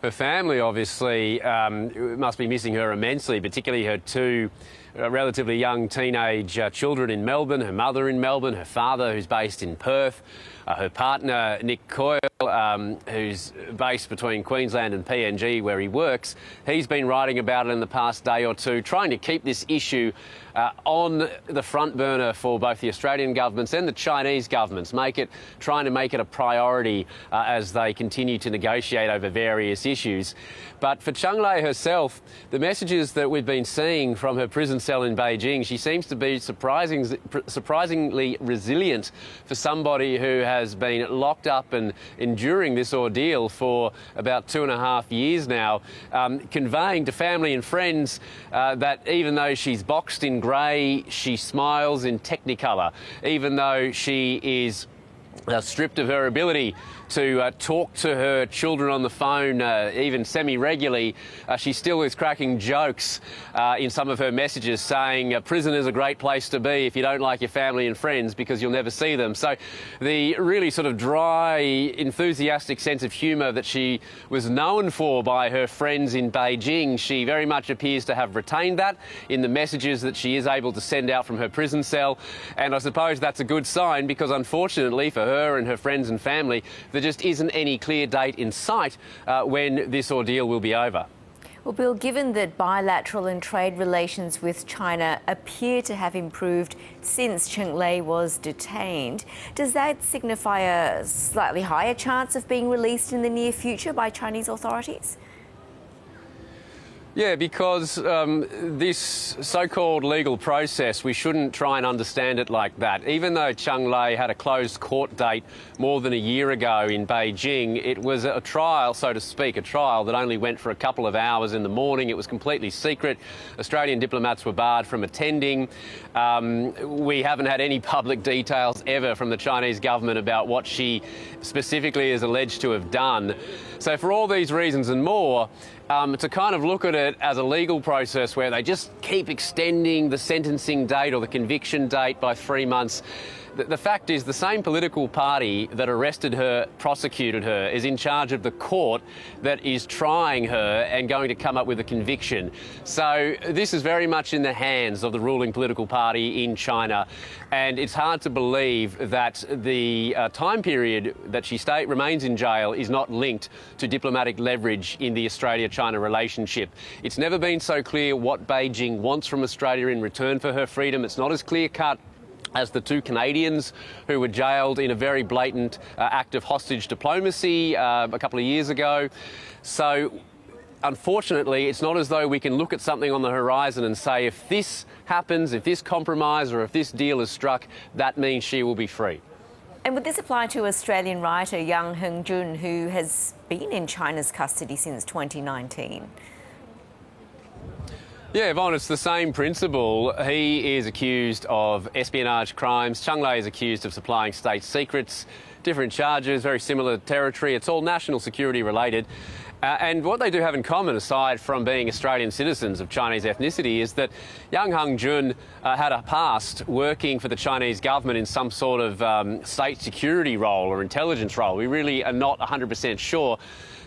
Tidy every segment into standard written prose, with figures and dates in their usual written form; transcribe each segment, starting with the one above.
Her family obviously must be missing her immensely, particularly her two relatively young teenage children in Melbourne, her mother in Melbourne, her father who's based in Perth, her partner Nick Coyle, who's based between Queensland and PNG where he works. He's been writing about it in the past day or two, trying to keep this issue on the front burner for both the Australian governments and the Chinese governments, trying to make it a priority as they continue to negotiate over various issues. But for Cheng Lei herself, the messages that we've been seeing from her prison cell in Beijing, she seems to be surprisingly resilient for somebody who has been locked up and enduring this ordeal for about 2.5 years now, conveying to family and friends that even though she's boxed in grey, she smiles in Technicolor. Even though she is stripped of her ability to talk to her children on the phone, even semi-regularly, she still is cracking jokes in some of her messages, saying prison is a great place to be if you don't like your family and friends because you'll never see them. So the really sort of dry, enthusiastic sense of humour that she was known for by her friends in Beijing, she very much appears to have retained that in the messages that she is able to send out from her prison cell. And I suppose that's a good sign because, unfortunately, for her and her friends and family, there just isn't any clear date in sight when this ordeal will be over. Well, Bill, given that bilateral and trade relations with China appear to have improved since Cheng Lei was detained, does that signify a slightly higher chance of being released in the near future by Chinese authorities? Yeah, because this so-called legal process, we shouldn't try and understand it like that. Even though Cheng Lei had a closed court date more than a year ago in Beijing, it was a trial, so to speak, a trial that only went for a couple of hours in the morning. It was completely secret. Australian diplomats were barred from attending. We haven't had any public details ever from the Chinese government about what she specifically is alleged to have done. So for all these reasons and more, to kind of look at it as a legal process where they just keep extending the sentencing date or the conviction date by 3 months. The fact is the same political party that arrested her, prosecuted her, is in charge of the court that is trying her and going to come up with a conviction. So this is very much in the hands of the ruling political party in China. And it's hard to believe that the time period that she remains in jail is not linked to diplomatic leverage in the Australia-China relationship. It's never been so clear what Beijing wants from Australia in return for her freedom. It's not as clear-cut as the two Canadians who were jailed in a very blatant act of hostage diplomacy a couple of years ago. So, unfortunately, it's not as though we can look at something on the horizon and say if this happens, if this compromise or if this deal is struck, that means she will be free. And would this apply to Australian writer Yang Hengjun, who has been in China's custody since 2019? Yeah, Yvonne, it's the same principle. He is accused of espionage crimes. Cheng Lei is accused of supplying state secrets. Different charges, very similar territory. It's all national security related. And what they do have in common, aside from being Australian citizens of Chinese ethnicity, is that Yang Hengjun had a past working for the Chinese government in some sort of state security role or intelligence role. We really are not 100% sure.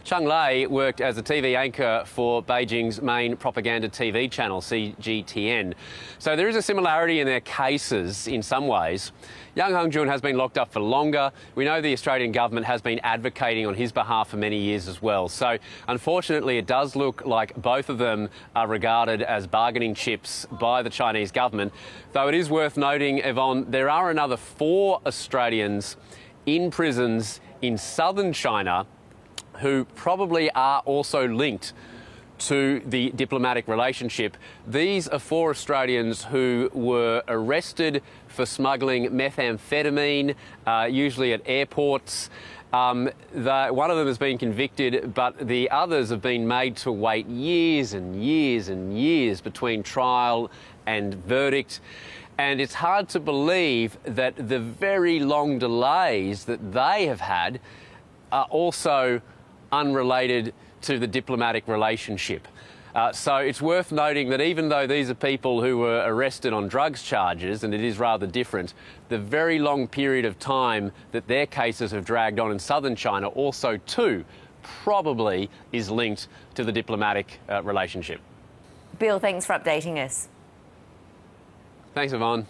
Cheng Lei worked as a TV anchor for Beijing's main propaganda TV channel, CGTN. So there is a similarity in their cases in some ways. Yang Hengjun has been locked up for longer. We know the Australian government has been advocating on his behalf for many years as well. So unfortunately, it does look like both of them are regarded as bargaining chips by the Chinese government. Though it is worth noting, Yvonne, there are another 4 Australians in prisons in southern China who probably are also linked to the diplomatic relationship. These are 4 Australians who were arrested for smuggling methamphetamine, usually at airports. One of them has been convicted, but the others have been made to wait years and years and years between trial and verdict. And it's hard to believe that the very long delays that they have had are also unrelated to the diplomatic relationship. So it's worth noting that even though these are people who were arrested on drugs charges, and it is rather different, the very long period of time that their cases have dragged on in southern China also too probably is linked to the diplomatic relationship. Bill, thanks for updating us. Thanks, Yvonne.